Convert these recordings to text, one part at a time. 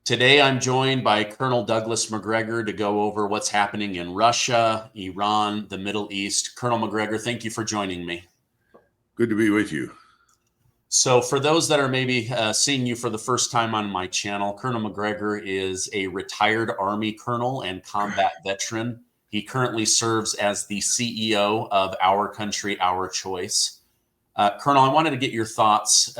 Today, I'm joined by Colonel Douglas Macgregor to go over what's happening in Russia, Iran, the Middle East. Colonel Macgregor, thank you for joining me. Good to be with you. So, for those that are maybe seeing you for the first time on my channel, Colonel Macgregor is a retired Army colonel and combat veteran. He currently serves as the CEO of Our Country, Our Choice. Colonel, I wanted to get your thoughts.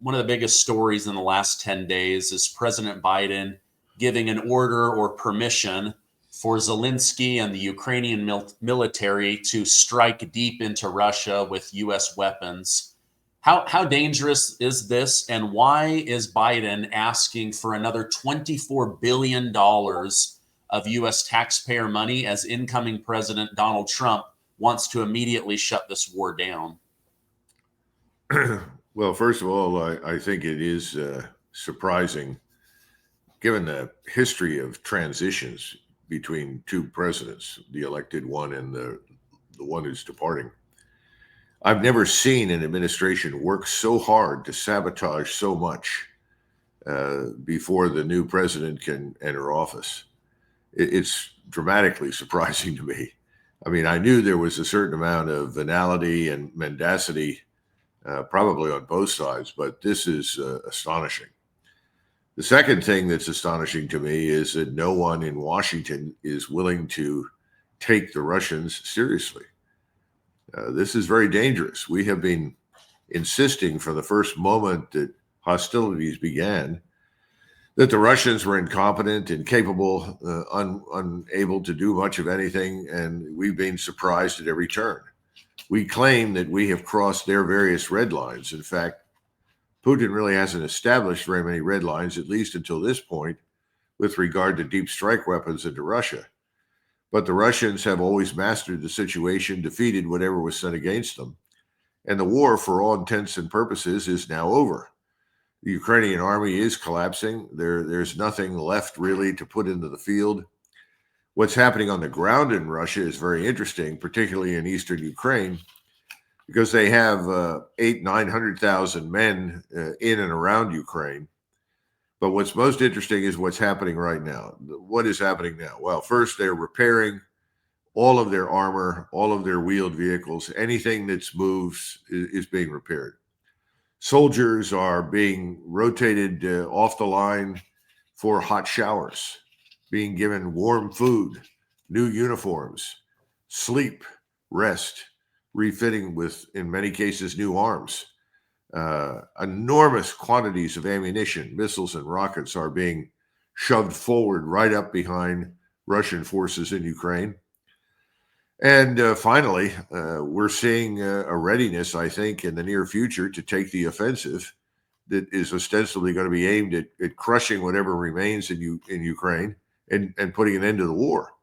One of the biggest stories in the last 10 days is President Biden giving an order or permission for Zelensky and the Ukrainian military to strike deep into Russia with U.S. weapons. How dangerous is this, and why is Biden asking for another $24 billion of U.S. taxpayer money as incoming President Donald Trump wants to immediately shut this war down? Well, first of all, I think it is surprising, given the history of transitions between two presidents, the elected one and the one who's departing. I've never seen an administration work so hard to sabotage so much before the new president can enter office. It's dramatically surprising to me. I mean, I knew there was a certain amount of venality and mendacity probably on both sides, but this is astonishing. The second thing that's astonishing to me is that no one in Washington is willing to take the Russians seriously. This is very dangerous. We have been insisting from the first moment that hostilities began that the Russians were incompetent, incapable, unable to do much of anything, and we've been surprised at every turn. We claim that we have crossed their various red lines. In fact, Putin really hasn't established very many red lines, at least until this point, with regard to deep strike weapons into Russia. But the Russians have always mastered the situation, defeated whatever was sent against them. And the war, for all intents and purposes, is now over. The Ukrainian army is collapsing. There's nothing left really to put into the field. What's happening on the ground in Russia is very interesting, particularly in eastern Ukraine, because they have 800,000-900,000 men in and around Ukraine. But what's most interesting is what's happening right now. What is happening now? Well, first, they're repairing all of their armor, all of their wheeled vehicles. Anything that moves is being repaired. Soldiers are being rotated off the line for hot showers, being given warm food, new uniforms, sleep, rest, refitting with, in many cases, new arms. Enormous quantities of ammunition, missiles, and rockets are being shoved forward right up behind Russian forces in Ukraine. And finally, we're seeing a readiness, I think, in the near future to take the offensive that is ostensibly going to be aimed at crushing whatever remains in Ukraine and putting an end to the war.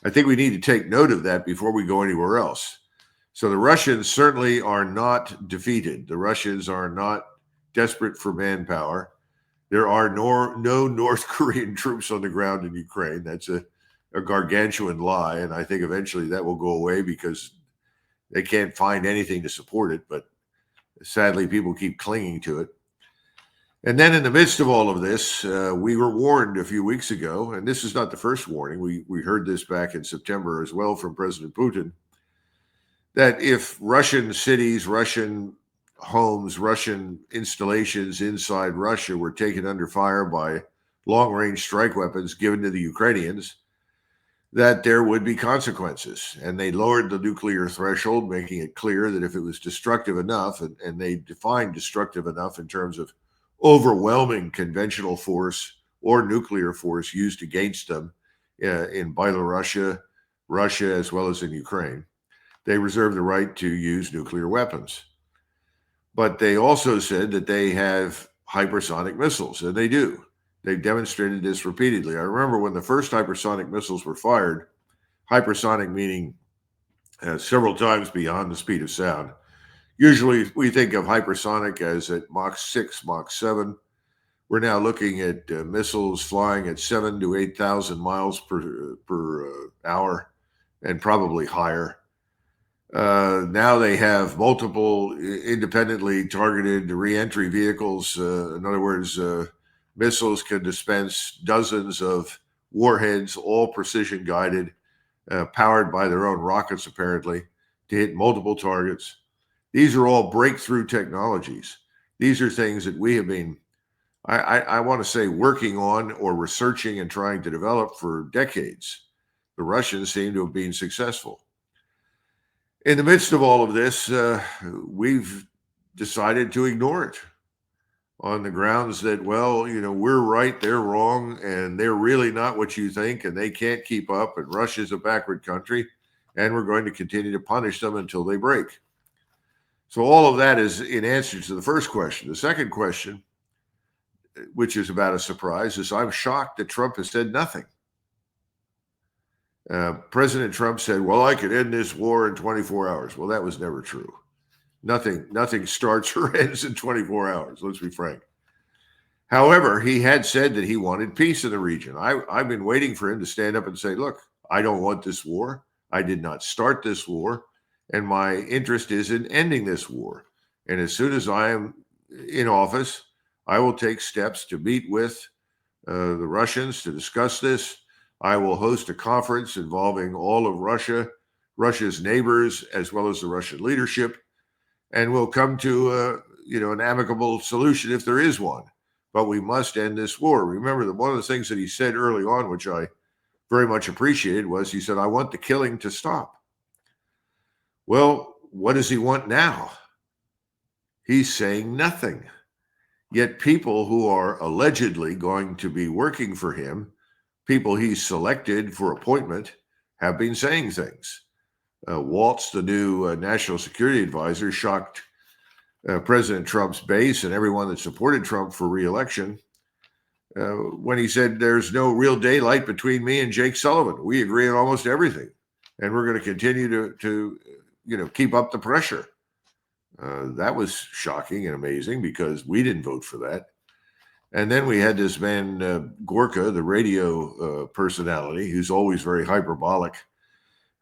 I think we need to take note of that before we go anywhere else. So the Russians certainly are not defeated. The Russians are not desperate for manpower. There are no North Korean troops on the ground in Ukraine. That's a gargantuan lie, and I think eventually that will go away because they can't find anything to support it, but sadly people keep clinging to it. And then in the midst of all of this, we were warned a few weeks ago, and this is not the first warning. We heard this back in September as well from President Putin, that if Russian cities, Russian homes, Russian installations inside Russia were taken under fire by long-range strike weapons given to the Ukrainians, that there would be consequences. And they lowered the nuclear threshold, making it clear that if it was destructive enough, and they defined destructive enough in terms of overwhelming conventional force or nuclear force used against them in Belarus, Russia, as well as in Ukraine, they reserve the right to use nuclear weapons. But they also said that they have hypersonic missiles, and they do. They've demonstrated this repeatedly. I remember when the first hypersonic missiles were fired, hypersonic meaning several times beyond the speed of sound. Usually we think of hypersonic as at Mach 6, Mach 7. We're now looking at missiles flying at 7,000 to 8,000 miles per hour and probably higher. Now they have multiple independently targeted reentry vehicles. In other words, missiles can dispense dozens of warheads, all precision guided, powered by their own rockets, apparently, to hit multiple targets. These are all breakthrough technologies. These are things that we have been, I want to say, working on or researching and trying to develop for decades. The Russians seem to have been successful. In the midst of all of this, we've decided to ignore it on the grounds that, well, we're right, they're wrong, and they're really not what you think, and they can't keep up, and Russia's a backward country, and we're going to continue to punish them until they break. So all of that is in answer to the first question. The second question, which is about a surprise, is I'm shocked that Trump has said nothing. President Trump said, well, I could end this war in 24 hours. Well, that was never true. Nothing starts or ends in 24 hours, let's be frank. However, he had said that he wanted peace in the region. I've been waiting for him to stand up and say, look, I don't want this war. I did not start this war, and my interest is in ending this war. And as soon as I am in office, I will take steps to meet with the Russians to discuss this. I will host a conference involving all of Russia, Russia's neighbors, as well as the Russian leadership, and we'll come to an amicable solution if there is one. But we must end this war. Remember that one of the things that he said early on, which I very much appreciated, was he said, I want the killing to stop. Well, what does he want now? He's saying nothing. Yet people who are allegedly going to be working for him, people he's selected for appointment, have been saying things. Waltz, the new national security advisor, shocked President Trump's base and everyone that supported Trump for re-election when he said there's no real daylight between me and Jake Sullivan. We agree on almost everything, and we're going to continue to keep up the pressure. That was shocking and amazing because we didn't vote for that. And then we had this man, Gorka, the radio personality, who's always very hyperbolic,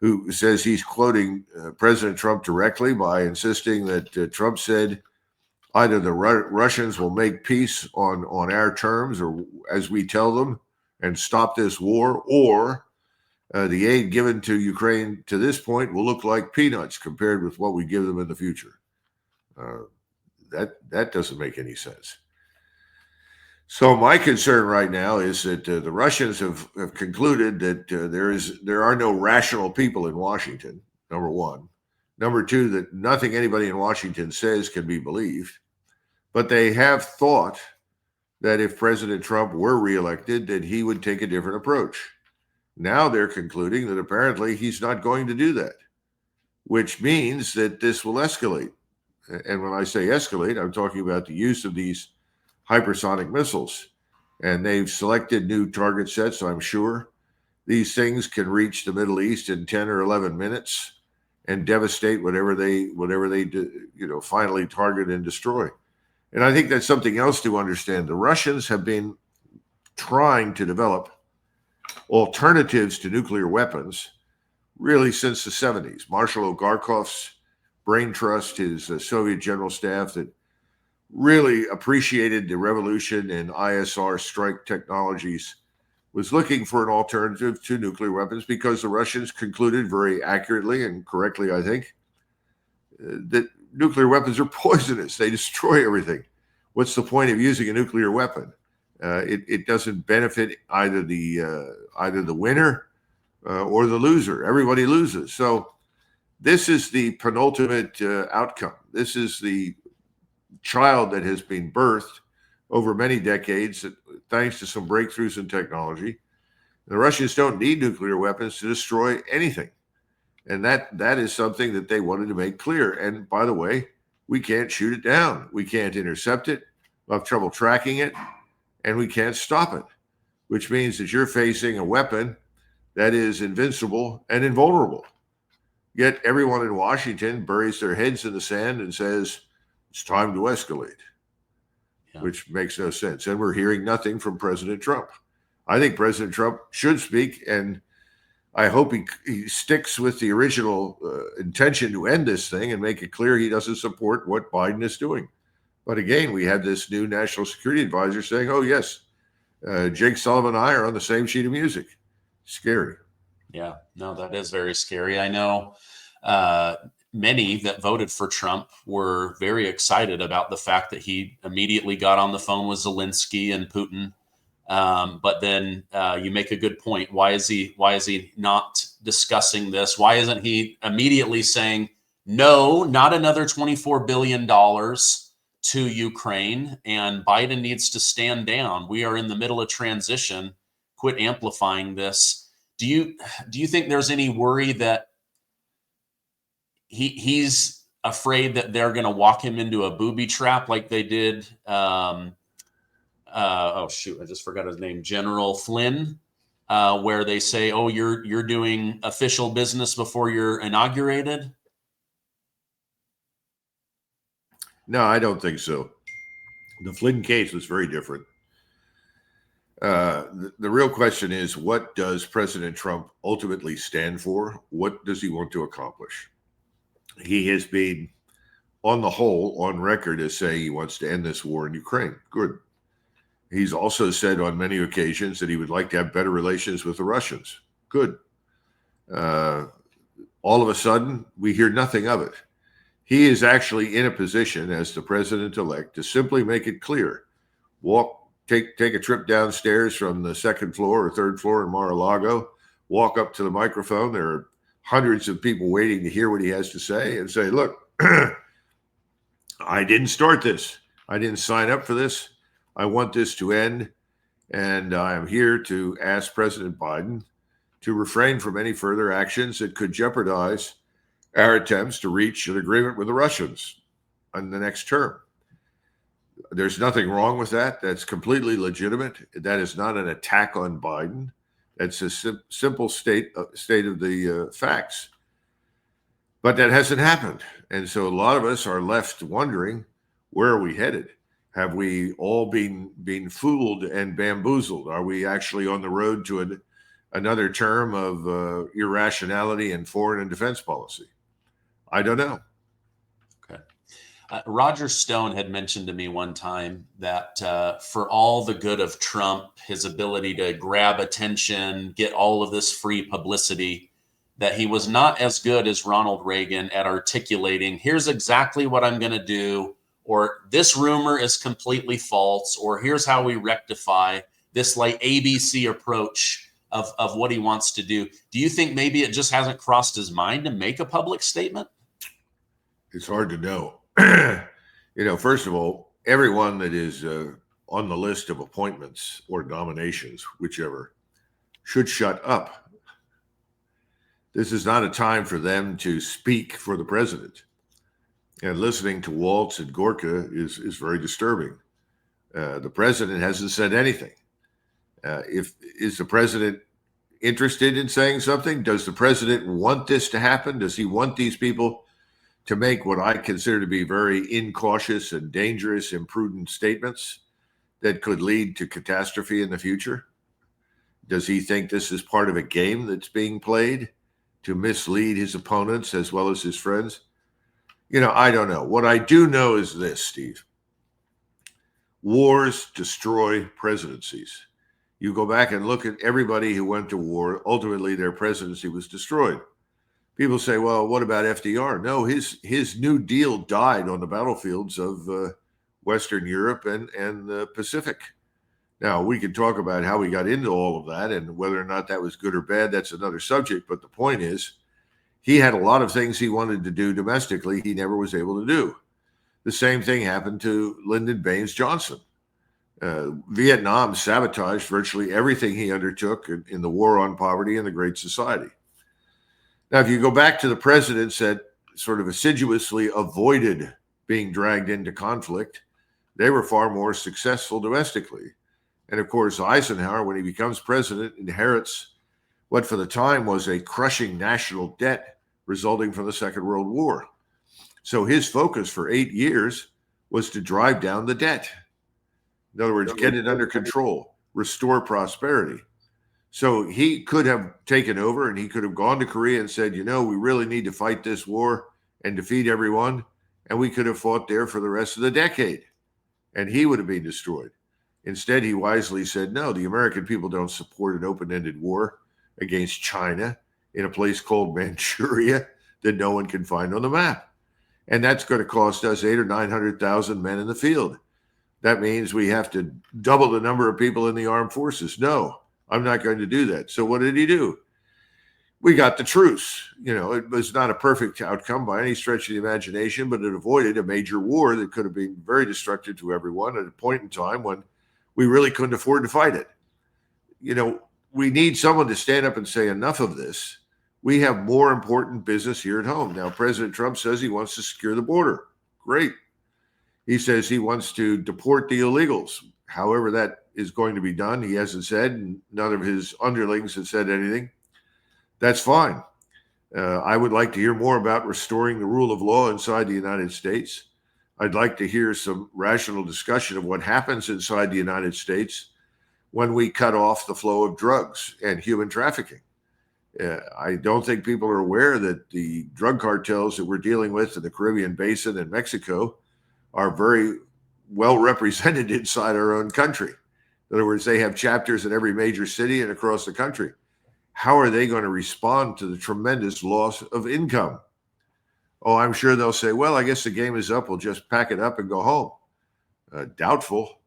who says he's quoting President Trump directly by insisting that Trump said either the Russians will make peace on our terms or as we tell them and stop this war, or the aid given to Ukraine to this point will look like peanuts compared with what we give them in the future. That doesn't make any sense. So my concern right now is that the Russians have concluded that there are no rational people in Washington, number one. Number two, that nothing anybody in Washington says can be believed. But they have thought that if President Trump were reelected, that he would take a different approach. Now they're concluding that apparently he's not going to do that, which means that this will escalate. And when I say escalate, I'm talking about the use of these hypersonic missiles. And they've selected new target sets, I'm sure. These things can reach the Middle East in 10 or 11 minutes and devastate whatever they do, finally target and destroy. And I think that's something else to understand. The Russians have been trying to develop alternatives to nuclear weapons really since the 70s. Marshal Ogarkov's brain trust, his Soviet general staff that really appreciated the revolution in ISR strike technologies, was looking for an alternative to nuclear weapons because the Russians concluded very accurately and correctly, I think, that nuclear weapons are poisonous. They destroy everything. What's the point of using a nuclear weapon? It doesn't benefit either the winner or the loser. Everybody loses. So this is the penultimate outcome. This is the child that has been birthed over many decades thanks to some breakthroughs in technology. The Russians don't need nuclear weapons to destroy anything. And that is something that they wanted to make clear. And by the way, we can't shoot it down. We can't intercept it. We'll have trouble tracking it. And we can't stop it, which means that you're facing a weapon that is invincible and invulnerable. Yet everyone in Washington buries their heads in the sand and says, it's time to escalate, which makes no sense. And we're hearing nothing from President Trump. I think President Trump should speak, and I hope he sticks with the original intention to end this thing and make it clear he doesn't support what Biden is doing. But again, we had this new national security advisor saying, oh, yes, Jake Sullivan and I are on the same sheet of music. Scary. Yeah, no, that is very scary. I know many that voted for Trump were very excited about the fact that he immediately got on the phone with Zelensky and Putin. But then you make a good point. Why is he not discussing this? Why isn't he immediately saying, no, not another $24 billion to Ukraine, and Biden needs to stand down. We are in the middle of transition. Quit amplifying this. Do you think there's any worry that he's afraid that they're going to walk him into a booby trap like they did? Oh shoot, I just forgot his name. General Flynn, where they say, "Oh, you're doing official business before you're inaugurated." No, I don't think so. The Flynn case was very different. The real question is, what does President Trump ultimately stand for? What does he want to accomplish? He has been, on the whole, on record as saying he wants to end this war in Ukraine. Good. He's also said on many occasions that he would like to have better relations with the Russians. Good. All of a sudden, we hear nothing of it. He is actually in a position as the president-elect to simply make it clear. Take a trip downstairs from the second floor or third floor in Mar-a-Lago, walk up to the microphone. There are hundreds of people waiting to hear what he has to say and say, look, I didn't start this. I didn't sign up for this. I want this to end. And I am here to ask President Biden to refrain from any further actions that could jeopardize our attempts to reach an agreement with the Russians on the next term. There's nothing wrong with that. That's completely legitimate. That is not an attack on Biden. That's a simple state of the facts. But that hasn't happened. And so a lot of us are left wondering, where are we headed? Have we all been fooled and bamboozled? Are we actually on the road to another term of irrationality in foreign and defense policy? I don't know. Okay. Roger Stone had mentioned to me one time that for all the good of Trump, his ability to grab attention, get all of this free publicity, that he was not as good as Ronald Reagan at articulating, here's exactly what I'm going to do, or this rumor is completely false, or here's how we rectify this like ABC approach of what he wants to do. Do you think maybe it just hasn't crossed his mind to make a public statement? It's hard to know. First of all, everyone that is on the list of appointments or nominations, whichever, should shut up. This is not a time for them to speak for the president. And listening to Waltz and Gorka is very disturbing. The president hasn't said anything. Is the president interested in saying something? Does the president want this to happen? Does he want these people to make what I consider to be very incautious and dangerous, imprudent statements that could lead to catastrophe in the future? Does he think this is part of a game that's being played to mislead his opponents as well as his friends? I don't know. What I do know is this, Steve. Wars destroy presidencies. You go back and look at everybody who went to war, ultimately their presidency was destroyed. People say, well, what about FDR? No, his New Deal died on the battlefields of Western Europe and the Pacific. Now, we can talk about how we got into all of that and whether or not that was good or bad. That's another subject. But the point is, he had a lot of things he wanted to do domestically he never was able to do. The same thing happened to Lyndon Baines Johnson. Vietnam sabotaged virtually everything he undertook in the war on poverty and the Great Society. Now, if you go back to the presidents that sort of assiduously avoided being dragged into conflict, they were far more successful domestically. And of course, Eisenhower, when he becomes president, inherits what for the time was a crushing national debt resulting from the Second World War. So his focus for 8 years was to drive down the debt. In other words, get it under control, restore prosperity. So he could have taken over and he could have gone to Korea and said, we really need to fight this war and defeat everyone. And we could have fought there for the rest of the decade. and he would have been destroyed. Instead, he wisely said, no, the American people don't support an open-ended war against China in a place called Manchuria that no one can find on the map. And that's going to cost us 800,000 or 900,000 men in the field. That means we have to double the number of people in the armed forces. No, I'm not going to do that. So what did he do? We got the truce. It was not a perfect outcome by any stretch of the imagination, but it avoided a major war that could have been very destructive to everyone at a point in time when we really couldn't afford to fight it. We need someone to stand up and say, enough of this. We have more important business here at home. Now, President Trump says he wants to secure the border. Great. He says he wants to deport the illegals. However that is going to be done, he hasn't said, and none of his underlings have said anything. That's fine. I would like to hear more about restoring the rule of law inside the United States. I'd like to hear some rational discussion of what happens inside the United States when we cut off the flow of drugs and human trafficking. I don't think people are aware that the drug cartels that we're dealing with in the Caribbean Basin and Mexico are very well represented inside our own country. In other words, they have chapters in every major city and across the country. How are they going to respond to the tremendous loss of income? Oh, I'm sure they'll say, well, I guess the game is up. We'll just pack it up and go home. Doubtful.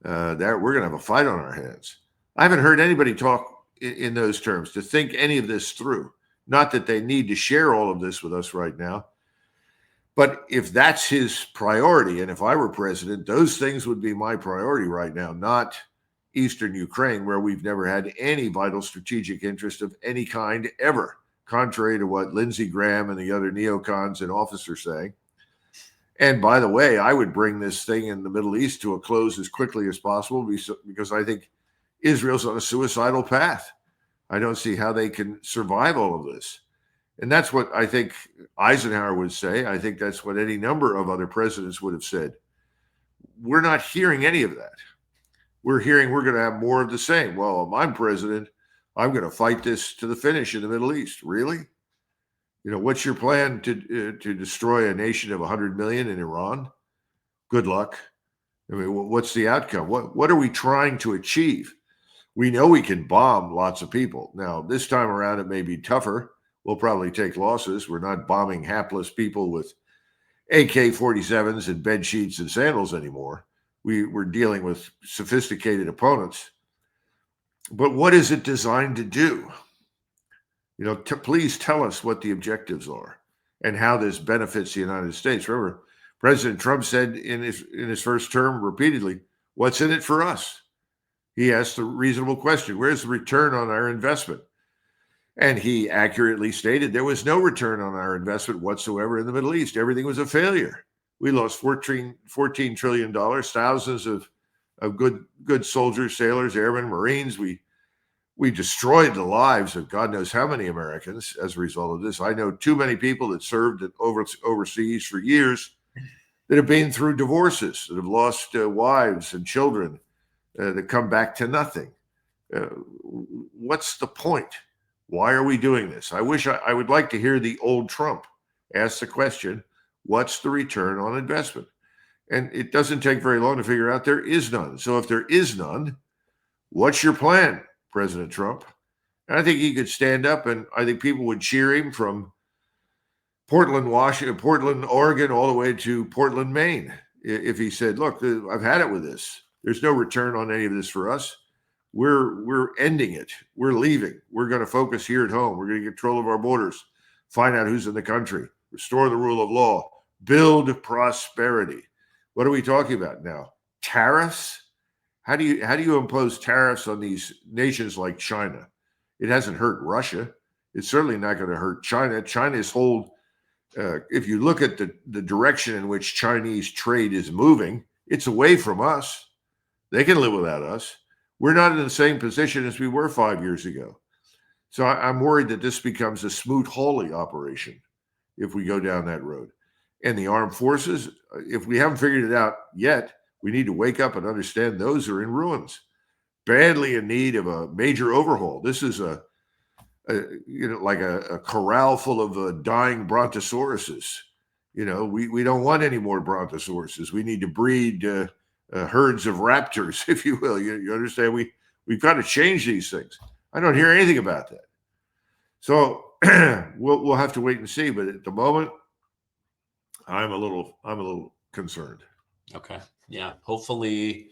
That we're going to have a fight on our hands. I haven't heard anybody talk in those terms, to think any of this through. Not that they need to share all of this with us right now. But if that's his priority, and if I were president, those things would be my priority right now, not Eastern Ukraine, where we've never had any vital strategic interest of any kind ever, contrary to what Lindsey Graham and the other neocons in office are saying. And by the way, I would bring this thing in the Middle East to a close as quickly as possible because I think Israel's on a suicidal path. I don't see how they can survive all of this. And that's what I think Eisenhower would say. I think that's what any number of other presidents would have said. We're not hearing any of that. We're hearing we're going to have more of the same. Well, if I'm president, I'm going to fight this to the finish in the Middle East. Really? What's your plan to destroy a nation of 100 million in Iran? Good luck. I mean, what's the outcome? What are we trying to achieve? We know we can bomb lots of people. Now, this time around, it may be tougher. We'll probably take losses. We're not bombing hapless people with AK-47s and bed sheets and sandals anymore. We're dealing with sophisticated opponents. But what is it designed to do? Please tell us what the objectives are and how this benefits the United States. Remember, President Trump said in his first term repeatedly, what's in it for us? He asked the reasonable question, where's the return on our investment? And he accurately stated there was no return on our investment whatsoever in the Middle East. Everything was a failure. We lost $14 trillion, thousands of good soldiers, sailors, airmen, Marines. We destroyed the lives of God knows how many Americans as a result of this. I know too many people that served overseas for years that have been through divorces, that have lost wives and children that come back to nothing. What's the point? Why are we doing this? I would like to hear the old Trump ask the question, what's the return on investment? And it doesn't take very long to figure out there is none. So if there is none, what's your plan, President Trump? And I think he could stand up and I think people would cheer him from Portland, Oregon, all the way to Portland, Maine. If he said, look, I've had it with this. There's no return on any of this for us. We're ending it. We're leaving. We're going to focus here at home. We're going to get control of our borders, find out who's in the country, restore the rule of law, build prosperity. What are we talking about now? Tariffs? How do you impose tariffs on these nations like China? It hasn't hurt Russia. It's certainly not going to hurt China. China's whole, if you look at the direction in which Chinese trade is moving, it's away from us. They can live without us. We're not in the same position as we were 5 years ago. So I'm worried that this becomes a Smoot-Hawley operation if we go down that road. And the armed forces, if we haven't figured it out yet, we need to wake up and understand those are in ruins, badly in need of a major overhaul. This is like a corral full of dying brontosauruses. We don't want any more brontosauruses. We need to breed herds of raptors, if you will. You understand? We've got to change these things. I don't hear anything about that. So we'll have to wait and see. But at the moment, I'm a little concerned. Okay. Yeah. Hopefully,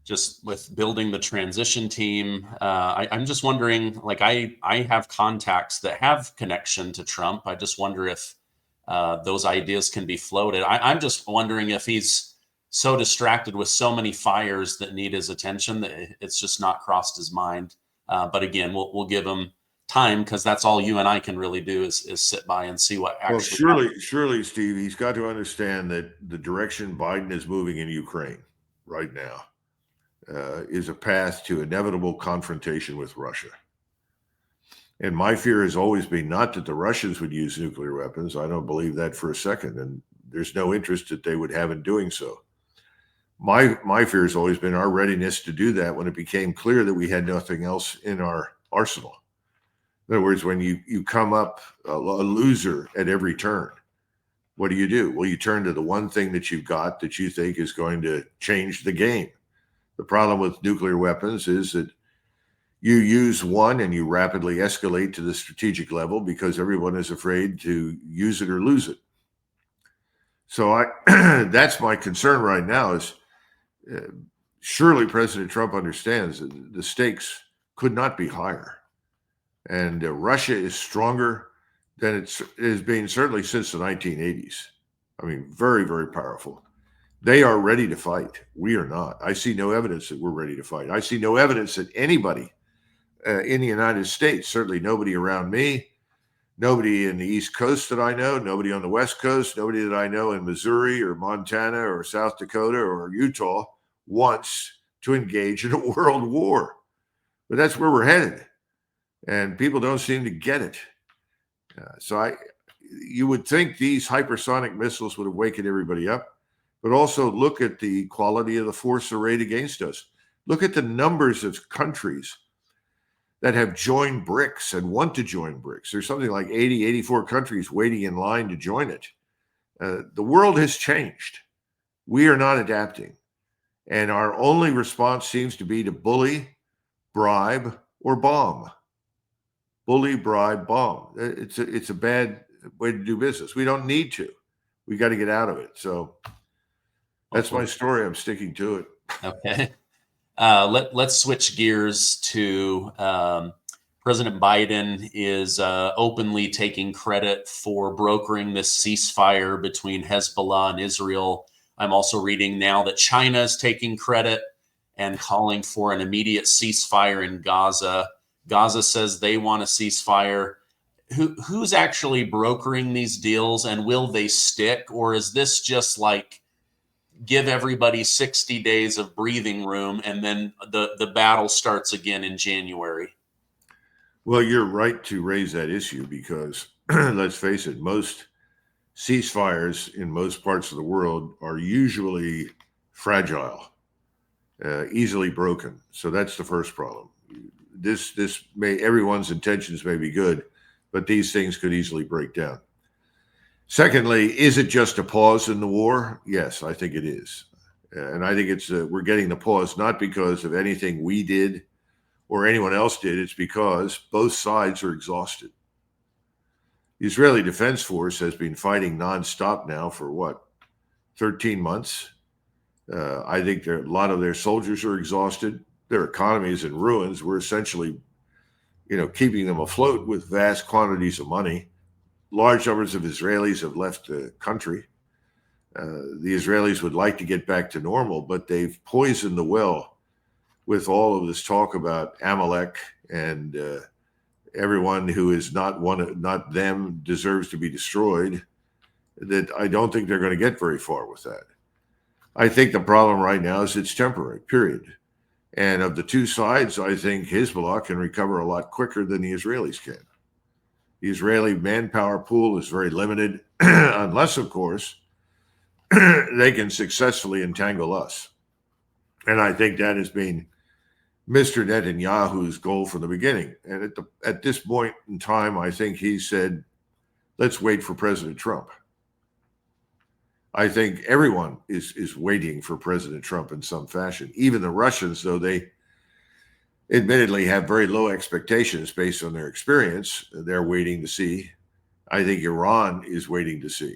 just with building the transition team, I'm just wondering, like I have contacts that have connection to Trump. I just wonder if those ideas can be floated. I'm just wondering if he's so distracted with so many fires that need his attention that it's just not crossed his mind. But again, we'll give him time, because that's all you and I can really do is sit by and see what actually. Well, surely, Steve, he's got to understand that the direction Biden is moving in Ukraine right now is a path to inevitable confrontation with Russia. And my fear has always been not that the Russians would use nuclear weapons. I don't believe that for a second, and there's no interest that they would have in doing so. My fear has always been our readiness to do that when it became clear that we had nothing else in our arsenal. In other words, when you come up a loser at every turn, what do? Well, you turn to the one thing that you've got that you think is going to change the game. The problem with nuclear weapons is that you use one and you rapidly escalate to the strategic level because everyone is afraid to use it or lose it. So that's my concern right now is surely President Trump understands that the stakes could not be higher. And Russia is stronger than it has been certainly since the 1980s. I mean, very, very powerful. They are ready to fight. We are not. I see no evidence that we're ready to fight. I see no evidence that anybody in the United States, certainly nobody around me, nobody in the East Coast that I know, nobody on the West Coast, nobody that I know in Missouri or Montana or South Dakota or Utah wants to engage in a world war. But that's where we're headed. And people don't seem to get it. You would think these hypersonic missiles would have wakened everybody up, but also look at the quality of the force arrayed against us. Look at the numbers of countries that have joined BRICS and want to join BRICS. There's something like 80, 84 countries waiting in line to join it. The world has changed. We are not adapting. And our only response seems to be to bully, bribe, or bomb. Bully, bribe, bomb. It's a bad way to do business. We don't need to. We got to get out of it. So that's my story. I'm sticking to it. Okay. Let's switch gears to President Biden is openly taking credit for brokering this ceasefire between Hezbollah and Israel. I'm also reading now that China is taking credit and calling for an immediate ceasefire in Gaza. Gaza says they want a ceasefire. Who's actually brokering these deals, and will they stick? Or is this just like give everybody 60 days of breathing room and then the battle starts again in January? Well, you're right to raise that issue because let's face it, most ceasefires in most parts of the world are usually fragile, easily broken. So that's the first problem. Everyone's intentions may be good, but these things could easily break down. Secondly, is it just a pause in the war? Yes, I think it is. And I think we're getting the pause not because of anything we did or anyone else did. It's because both sides are exhausted. The Israeli Defense Force has been fighting nonstop now for 13 months. I think a lot of their soldiers are exhausted. Their economy is in ruins. We're essentially, keeping them afloat with vast quantities of money. Large numbers of Israelis have left the country. The Israelis would like to get back to normal, but they've poisoned the well with all of this talk about Amalek and everyone who is not them deserves to be destroyed. That I don't think they're going to get very far with that. I think the problem right now is it's temporary, period. And of the two sides, I think Hezbollah can recover a lot quicker than the Israelis can. The Israeli manpower pool is very limited, unless, of course, they can successfully entangle us. And I think that has been Mr. Netanyahu's goal from the beginning. And at this point in time, I think he said, let's wait for President Trump. I think everyone is waiting for President Trump in some fashion. Even the Russians, though they admittedly have very low expectations based on their experience, they're waiting to see. I think Iran is waiting to see.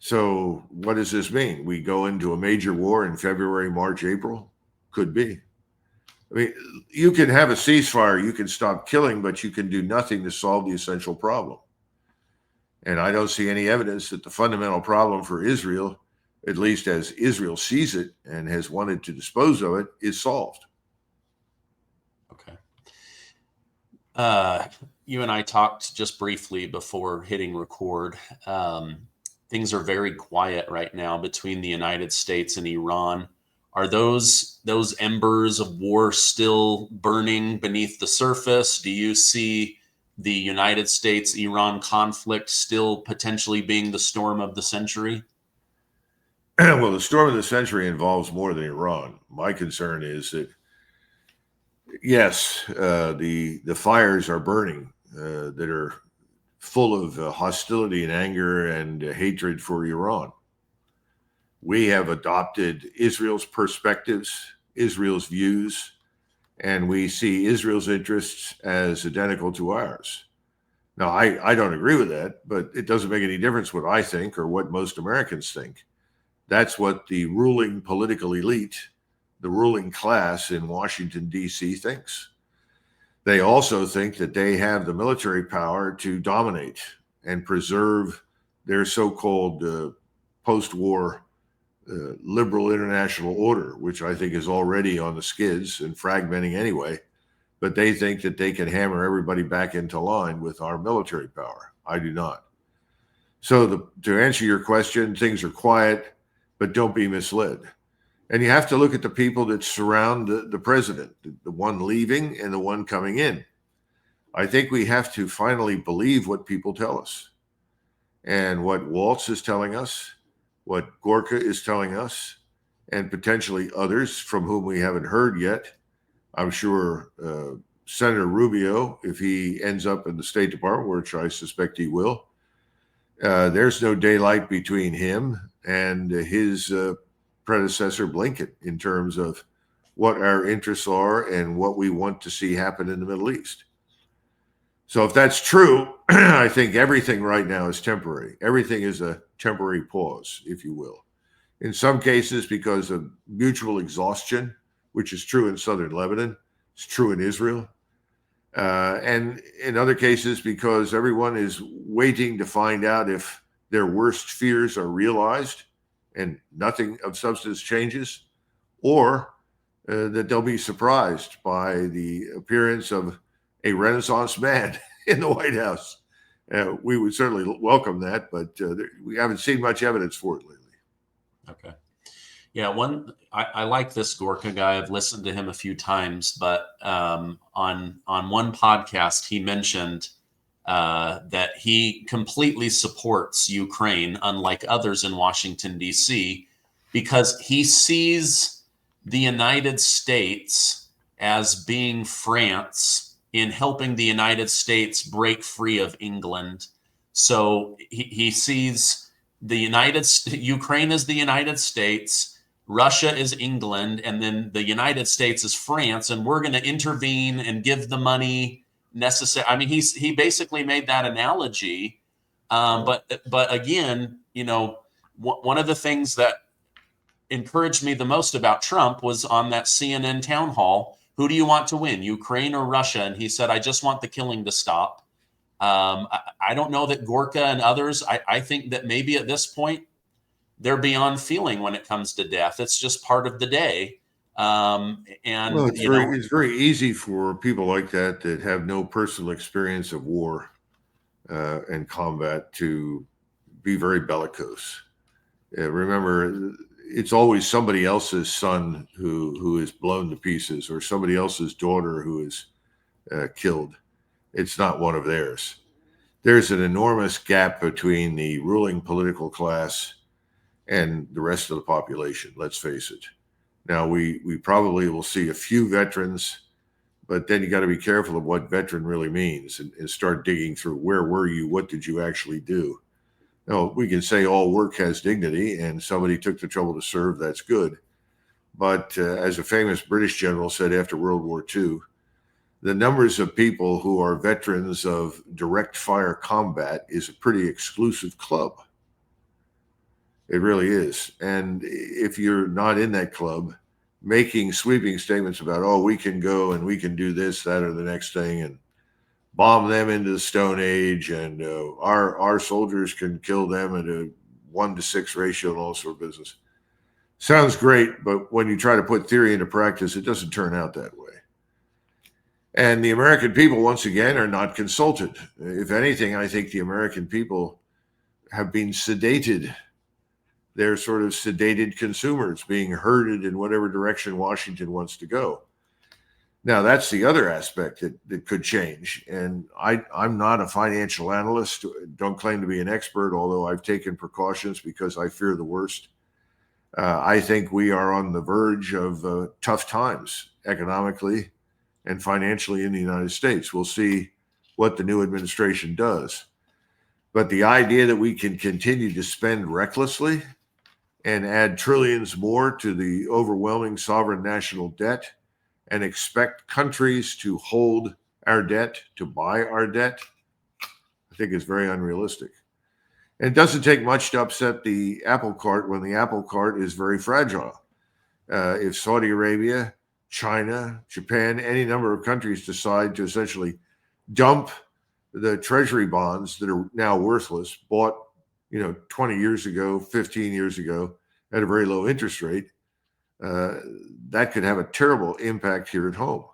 So what does this mean? We go into a major war in February, March, April? Could be. I mean, you can have a ceasefire, you can stop killing, but you can do nothing to solve the essential problem. And I don't see any evidence that the fundamental problem for Israel, at least as Israel sees it and has wanted to dispose of it, is solved. Okay. You and I talked just briefly before hitting record. Things are very quiet right now between the United States and Iran. Are those embers of war still burning beneath the surface? Do you see the United States-Iran conflict still potentially being the storm of the century? Well, the storm of the century involves more than Iran. My concern is that, yes, the fires are burning that are full of hostility and anger and hatred for Iran. We have adopted Israel's perspectives, Israel's views, and we see Israel's interests as identical to ours. Now, I don't agree with that, but it doesn't make any difference what I think or what most Americans think. That's what the ruling political elite, the ruling class in Washington, D.C. thinks. They also think that they have the military power to dominate and preserve their so-called post-war liberal international order, which I think is already on the skids and fragmenting anyway. But they think that they can hammer everybody back into line with our military power. I do not. So to answer your question, things are quiet, but don't be misled. And you have to look at the people that surround the president, the one leaving and the one coming in. I think we have to finally believe what people tell us. And what Waltz is telling us, what Gorka is telling us, and potentially others from whom we haven't heard yet. I'm sure Senator Rubio, if he ends up in the State Department, which I suspect he will, there's no daylight between him and his predecessor Blinken in terms of what our interests are and what we want to see happen in the Middle East. So if that's true, I think everything right now is temporary. Everything is a temporary pause, if you will. In some cases, because of mutual exhaustion, which is true in southern Lebanon, it's true in Israel. And in other cases, because everyone is waiting to find out if their worst fears are realized and nothing of substance changes, or that they'll be surprised by the appearance of a Renaissance man in the White House. We would certainly welcome that, but we haven't seen much evidence for it lately. Okay. Yeah, I like this Gorka guy. I've listened to him a few times, but on one podcast he mentioned that he completely supports Ukraine, unlike others in Washington, D.C., because he sees the United States as being France in helping the United States break free of England. So he sees Ukraine as the United States, Russia is England, and then the United States is France, and we're going to intervene and give the money necessary. I mean, he basically made that analogy. But again, one of the things that encouraged me the most about Trump was on that CNN town hall. Who do you want to win, Ukraine or Russia? And he said, I just want the killing to stop. I don't know that Gorka and others, I think that maybe at this point, they're beyond feeling when it comes to death. It's just part of the day. And well, it's very easy for people like that have no personal experience of war and combat to be very bellicose. Remember, it's always somebody else's son who is blown to pieces, or somebody else's daughter who is killed. It's not one of theirs. There's an enormous gap between the ruling political class and the rest of the population, let's face it. Now, we probably will see a few veterans, but then you got to be careful of what veteran really means and start digging through where were you, what did you actually do? No, we can say all work has dignity, and somebody took the trouble to serve. That's good. But as a famous British general said after World War II, the numbers of people who are veterans of direct fire combat is a pretty exclusive club. It really is. And if you're not in that club, making sweeping statements about, oh, we can go and we can do this, that, or the next thing, and bomb them into the Stone Age, and our soldiers can kill them at a 1-to-6 ratio and all sort of business. Sounds great, but when you try to put theory into practice, it doesn't turn out that way. And the American people, once again, are not consulted. If anything, I think the American people have been sedated. They're sort of sedated consumers being herded in whatever direction Washington wants to go. Now, that's the other aspect that could change. And I'm not a financial analyst, don't claim to be an expert, although I've taken precautions because I fear the worst. I think we are on the verge of tough times economically and financially in the United States. We'll see what the new administration does. But the idea that we can continue to spend recklessly and add trillions more to the overwhelming sovereign national debt and expect countries to hold our debt, to buy our debt, I think is very unrealistic. And it doesn't take much to upset the apple cart when the apple cart is very fragile. If Saudi Arabia, China, Japan, any number of countries decide to essentially dump the treasury bonds that are now worthless, bought 20 years ago, 15 years ago at a very low interest rate, that could have a terrible impact here at home.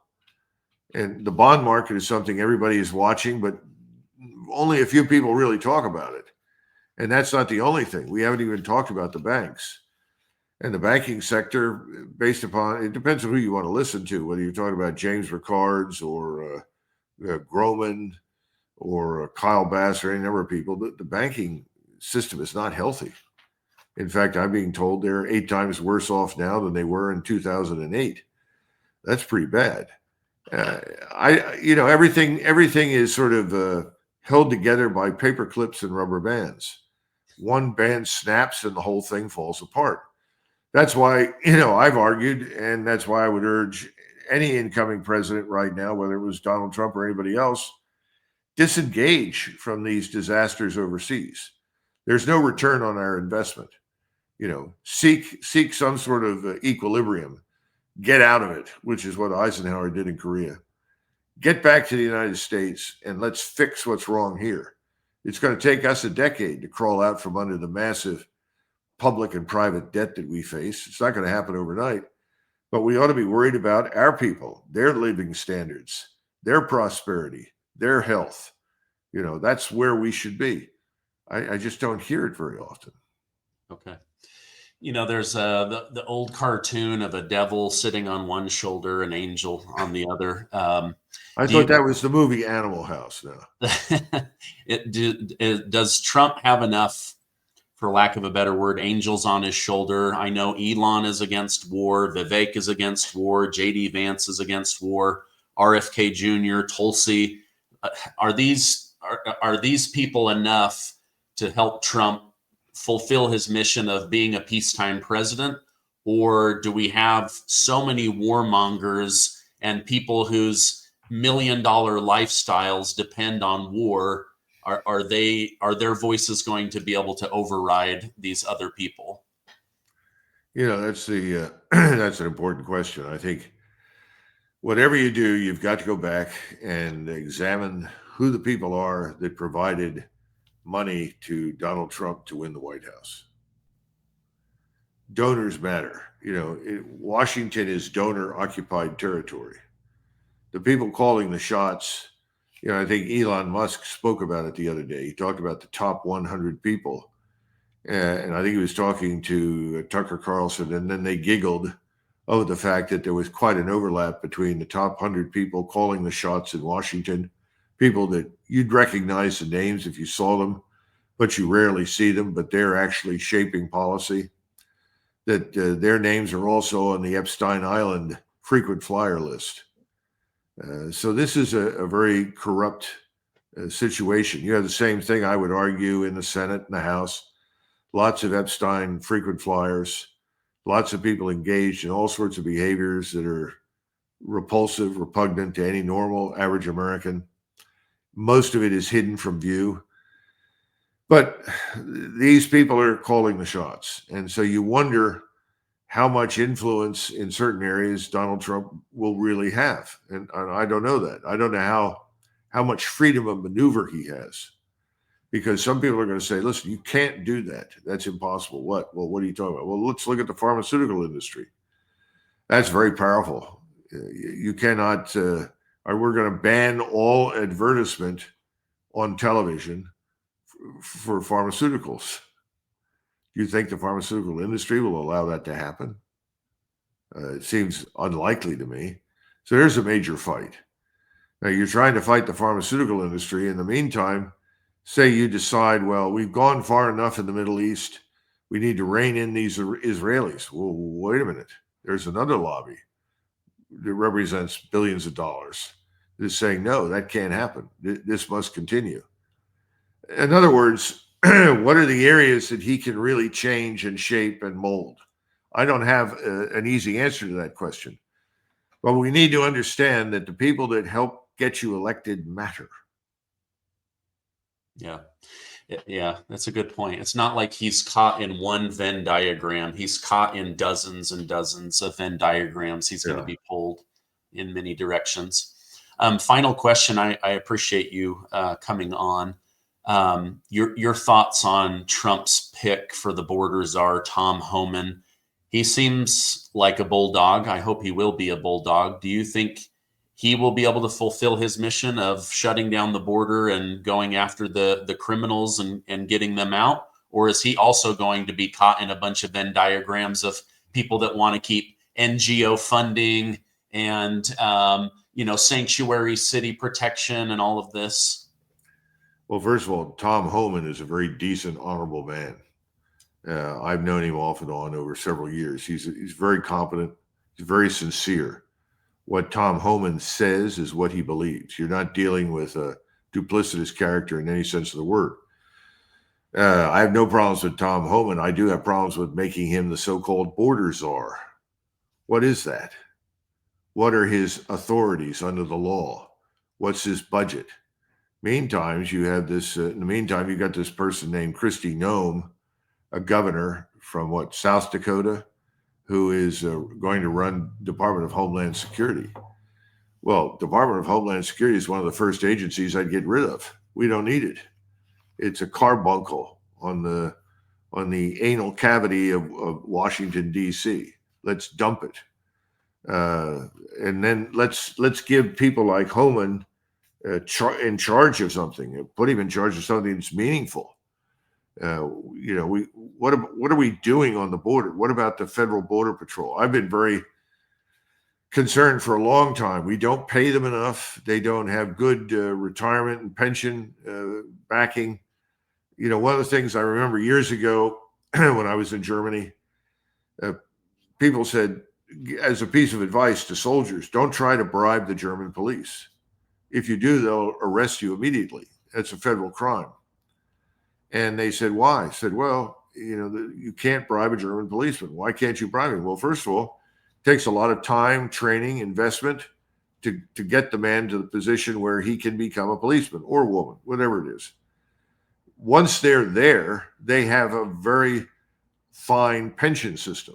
And the bond market is something everybody is watching, but only a few people really talk about it. And that's not the only thing. We haven't even talked about the banks. And the banking sector, based upon, it depends on who you want to listen to, whether you're talking about James Ricards or Groman or Kyle Bass or any number of people. The banking system is not healthy. In fact, I'm being told they're 8 times worse off now than they were in 2008. That's pretty bad. Everything is sort of held together by paper clips and rubber bands. One band snaps and the whole thing falls apart. That's why, I've argued, and that's why I would urge any incoming president right now, whether it was Donald Trump or anybody else, disengage from these disasters overseas. There's no return on our investment. Seek some sort of equilibrium. Get out of it, which is what Eisenhower did in Korea. Get back to the United States and let's fix what's wrong here. It's going to take us a decade to crawl out from under the massive public and private debt that we face. It's not going to happen overnight, but we ought to be worried about our people, their living standards, their prosperity, their health. That's where we should be. I just don't hear it very often. Okay. There's the old cartoon of a devil sitting on one shoulder, an angel on the other. I thought that was the movie Animal House. Now, does Trump have enough, for lack of a better word, angels on his shoulder? I know Elon is against war, Vivek is against war, J.D. Vance is against war, RFK Jr., Tulsi. Are these people enough to help Trump fulfill his mission of being a peacetime president? Or do we have so many warmongers and people whose $1 million lifestyles depend on war? Are their voices going to be able to override these other people? That's that's an important question. I think whatever you do, you've got to go back and examine who the people are that provided money to Donald Trump to win the White House. Donors matter. Washington is donor-occupied territory. The people calling the shots, I think Elon Musk spoke about it the other day. He talked about the top 100 people. And I think he was talking to Tucker Carlson, and then they giggled over the fact that there was quite an overlap between the top 100 people calling the shots in Washington, people that you'd recognize the names if you saw them, but you rarely see them, but they're actually shaping policy, that their names are also on the Epstein Island frequent flyer list. So this is a very corrupt situation. You have the same thing, I would argue, in the Senate and the House. Lots of Epstein frequent flyers, lots of people engaged in all sorts of behaviors that are repulsive, repugnant to any normal average American. Most of it is hidden from view. But these people are calling the shots. And so you wonder how much influence in certain areas Donald Trump will really have. And I don't know that. I don't know how much freedom of maneuver he has. Because some people are going to say, listen, you can't do that. That's impossible. What? Well, what are you talking about? Well, let's look at the pharmaceutical industry. That's very powerful. You cannot, we're going to ban all advertisement on television for pharmaceuticals. Do you think the pharmaceutical industry will allow that to happen? It seems unlikely to me. So there's a major fight. Now, you're trying to fight the pharmaceutical industry. In the meantime, say you decide, well, we've gone far enough in the Middle East. We need to rein in these Israelis. Well, wait a minute. There's another lobby that represents billions of dollars that's saying, no, that can't happen. This must continue. In other words, what are the areas that he can really change and shape and mold? I don't have an easy answer to that question. But we need to understand that the people that help get you elected matter. Yeah. Yeah, that's a good point. It's not like he's caught in one Venn diagram. He's caught in dozens and dozens of Venn diagrams. He's going to be pulled in many directions. Final question. I appreciate you coming on. Your thoughts on Trump's pick for the border czar, Tom Homan. He seems like a bulldog. I hope he will be a bulldog. Do you think he will be able to fulfill his mission of shutting down the border and going after the criminals and getting them out? Or is he also going to be caught in a bunch of Venn diagrams of people that want to keep NGO funding and, sanctuary city protection and all of this? Well, first of all, Tom Homan is a very decent, honorable man. I've known him off and on over several years. He's very competent. He's very sincere. What Tom Homan says is what he believes. You're not dealing with a duplicitous character in any sense of the word. I have no problems with Tom Homan. I do have problems with making him the so-called border czar. What is that? What are his authorities under the law? What's his budget? Meantime, you have this. In the meantime, you got this person named Kristi Noem, a governor from South Dakota, who is going to run Department of Homeland Security. Well, Department of Homeland Security is one of the first agencies I'd get rid of. We don't need it. It's a carbuncle on the anal cavity of Washington, D.C. Let's dump it. And then let's give people like Homan in charge of something. Put him in charge of something that's meaningful. What are we doing on the border? What about the Federal Border Patrol? I've been very concerned for a long time. We don't pay them enough. They don't have good retirement and pension backing. One of the things I remember years ago when I was in Germany, people said, as a piece of advice to soldiers, don't try to bribe the German police. If you do, they'll arrest you immediately. That's a federal crime. And they said, why? I said, well, you can't bribe a German policeman. Why can't you bribe him? Well, first of all, it takes a lot of time, training, investment to get the man to the position where he can become a policeman or woman, whatever it is. Once they're there, they have a very fine pension system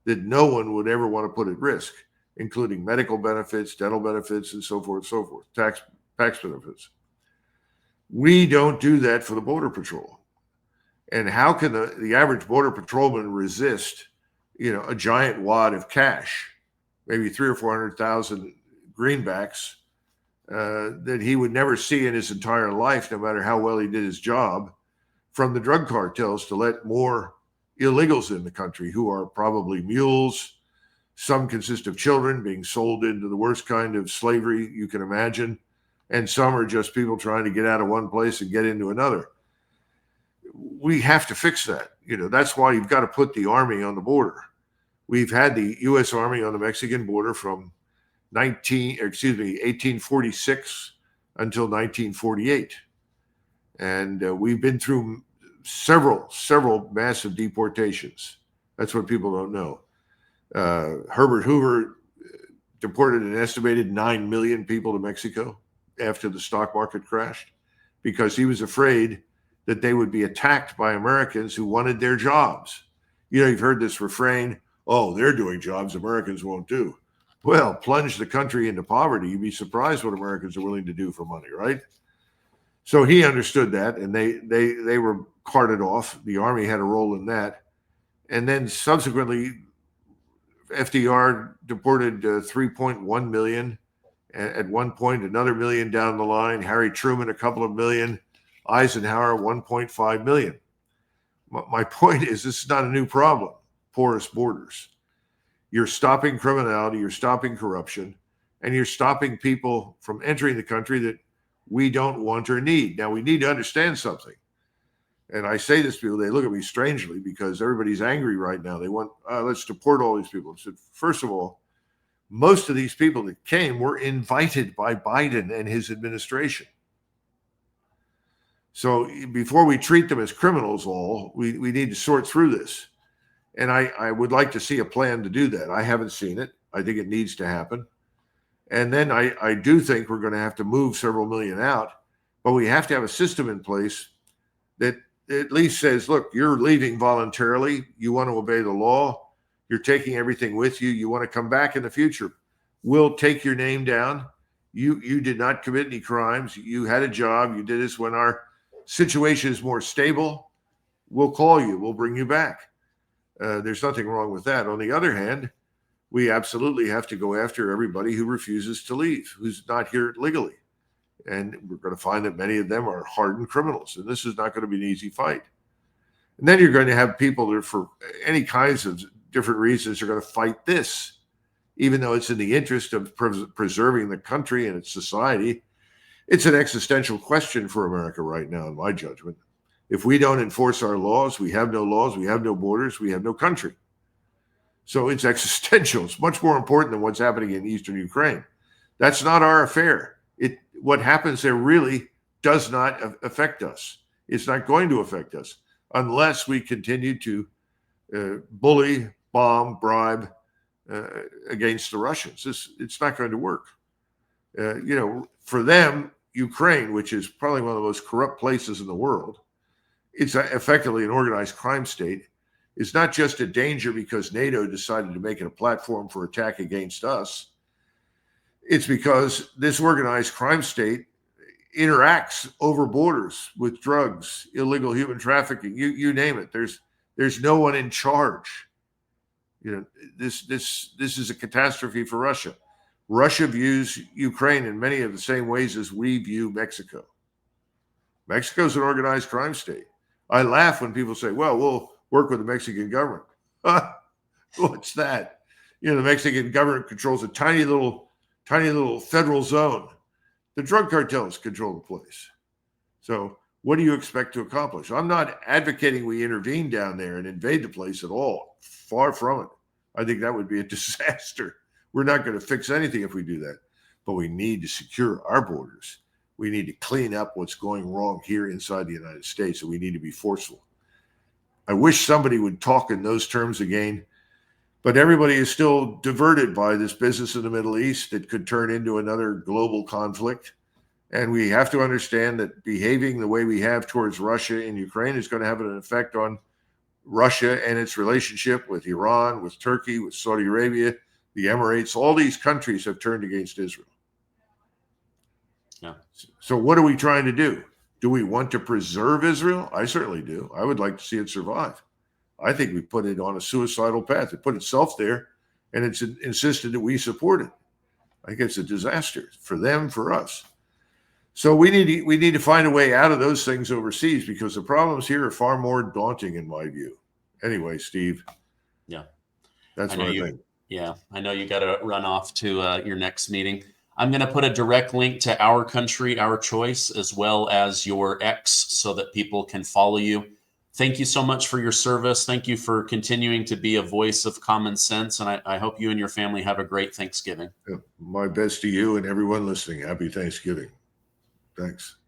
that no one would ever want to put at risk, including medical benefits, dental benefits, and so forth, tax benefits. We don't do that for the Border Patrol. And how can the average Border Patrolman resist, a giant wad of cash, maybe 300,000 or 400,000 greenbacks that he would never see in his entire life, no matter how well he did his job, from the drug cartels to let more illegals in the country who are probably mules. Some consist of children being sold into the worst kind of slavery you can imagine. And some are just people trying to get out of one place and get into another. We have to fix that. That's why you've got to put the Army on the border. We've had the U.S. Army on the Mexican border from 1846 until 1948. And we've been through several massive deportations. That's what people don't know. Herbert Hoover deported an estimated 9 million people to Mexico after the stock market crashed because he was afraid that they would be attacked by Americans who wanted their jobs. You know, you've heard this refrain, oh, they're doing jobs Americans won't do. Well, plunge the country into poverty. You'd be surprised what Americans are willing to do for money, right? So he understood that, and they were carted off. The Army had a role in that. And then subsequently, FDR deported 3.1 million. At one point, another million down the line. Harry Truman, a couple of million. Eisenhower, 1.5 million. My point is, this is not a new problem, porous borders. You're stopping criminality, you're stopping corruption, and you're stopping people from entering the country that we don't want or need. Now, we need to understand something. And I say this to people, they look at me strangely because everybody's angry right now. They want, let's deport all these people. I said, first of all, most of these people that came were invited by Biden and his administration. So before we treat them as criminals we need to sort through this. And I would like to see a plan to do that. I haven't seen it. I think it needs to happen. And then I do think we're going to have to move several million out, but we have to have a system in place that at least says, look, you're leaving voluntarily. You want to obey the law. You're taking everything with you. You want to come back in the future. We'll take your name down. You did not commit any crimes. You had a job. You did this. When our situation is more stable, we'll call you. We'll bring you back. There's nothing wrong with that. On the other hand, we absolutely have to go after everybody who refuses to leave, who's not here legally. And we're going to find that many of them are hardened criminals. And this is not going to be an easy fight. And then you're going to have people that, for any kinds of different reasons, are going to fight this, even though it's in the interest of preserving the country and its society. It's an existential question for America right now, in my judgment. If we don't enforce our laws, we have no laws, we have no borders, we have no country. So it's existential. It's much more important than what's happening in eastern Ukraine. That's not our affair. What happens there really does not affect us. It's not going to affect us unless we continue to bully, bomb, bribe against the Russians. It's not going to work. For them, Ukraine, which is probably one of the most corrupt places in the world, it's effectively an organized crime state. It's not just a danger because NATO decided to make it a platform for attack against us. It's because this organized crime state interacts over borders with drugs, illegal human trafficking, you name it. There's no one in charge. This is a catastrophe for Russia. Russia views Ukraine in many of the same ways as we view Mexico. Mexico's an organized crime state. I laugh when people say, well, we'll work with the Mexican government. What's that? The Mexican government controls a tiny little federal zone. The drug cartels control the place. So what do you expect to accomplish? I'm not advocating we intervene down there and invade the place at all. Far from it. I think that would be a disaster. We're not going to fix anything if we do that. But we need to secure our borders. We need to clean up what's going wrong here inside the United States, and we need to be forceful. I wish somebody would talk in those terms again, but everybody is still diverted by this business in the Middle East that could turn into another global conflict. And we have to understand that behaving the way we have towards Russia and Ukraine is going to have an effect on Russia and its relationship with Iran, with Turkey, with Saudi Arabia, the Emirates. All these countries have turned against Israel. Yeah. So what are we trying to do? Do we want to preserve Israel? I certainly do. I would like to see it survive. I think we put it on a suicidal path. It put itself there, and it's insisted that we support it. I think it's a disaster for them, for us. So we need to find a way out of those things overseas, because the problems here are far more daunting in my view. Anyway, Steve. Yeah. That's what I think. Yeah. I know you got to run off to your next meeting. I'm going to put a direct link to Our Country, Our Choice, as well as your X, so that people can follow you. Thank you so much for your service. Thank you for continuing to be a voice of common sense. And I hope you and your family have a great Thanksgiving. My best to you and everyone listening. Happy Thanksgiving. Thanks.